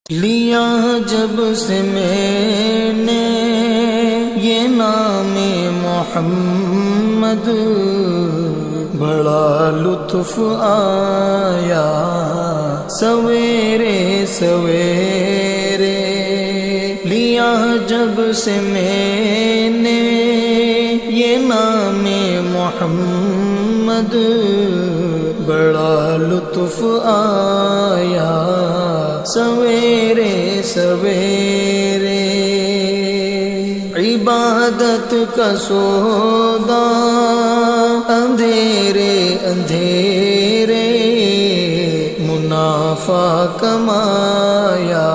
لیا جب سے میں نے یہ نام محمد، بڑا لطف آیا سویرے سویرے۔ لیا جب سے میں نے یہ نام محمد، بڑا لطف آیا سویرے سویرے۔ عبادت کا سودا اندھیرے اندھیرے، منافع کمایا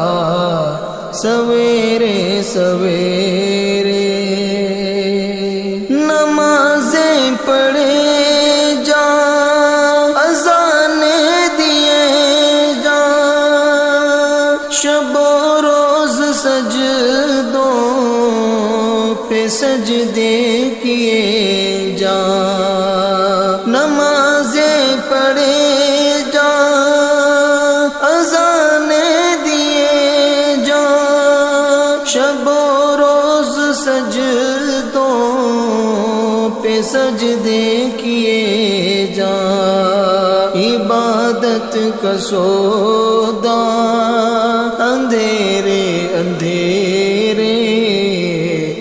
سویرے سویرے۔ نمازیں پڑھے جا، اذانیں دیے جا، شب و روز سجدوں پہ سجدے کیے جا۔ نمازیں پڑھے جا، اذانیں دیے جا، شب و روز سجدوں پہ سجدے کیے جا۔ عبادت کا سودا اندھیرے اندھیرے،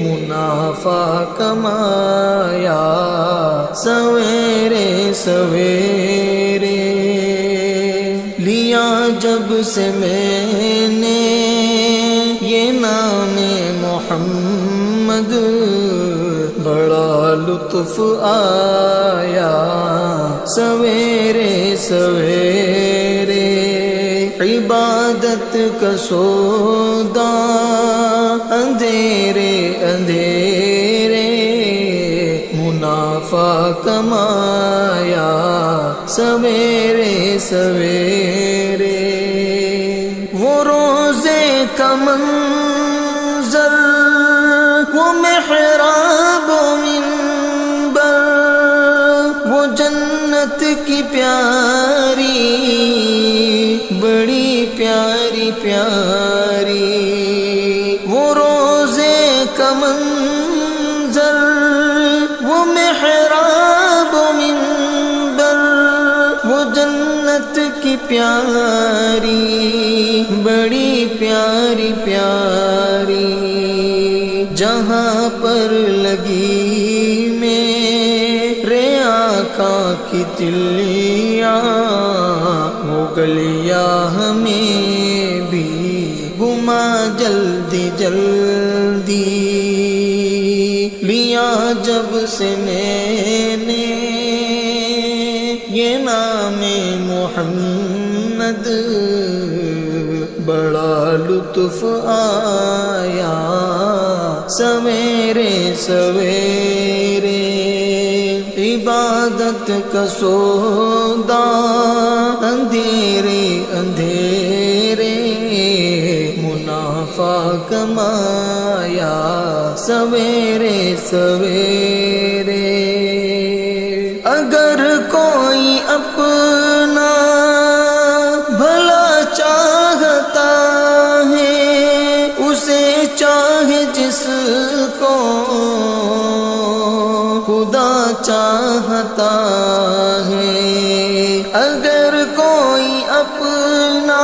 منافع کمایا سویرے سویرے۔ لیا جب سے میں نے یہ نام محمد، بڑا لطف آیا سویرے سویرے۔ عبادت کا سودا اندھیرے اندھیرے، منافع کمایا سویرے سویرے۔ وہ روزے کا منظر، وہ محراب و منبر، وہ جنت کی پیاری بڑی پیاری پیاری۔ وہ روزے کا منظر، وہ محراب و منبر، وہ جنت کی پیاری بڑی پیاری پیاری۔ جہاں پر لگی میرے آقا کی تلیاں، وہ گلیاں ہمیں بھی گھما جلدی جلدی۔ لیا جب سے میں نے یہ نام محمد، بڑا لطف آیا سویرے سویرے۔ عبادت کا سودا اندھیرے اندھیرے، منافع کمایا سویرے سویرے۔ اگر کوئی اپنا بھلا چاہتا ہے، اسے چاہے جس کو خدا چاہتا ہے۔ اگر کوئی اپنا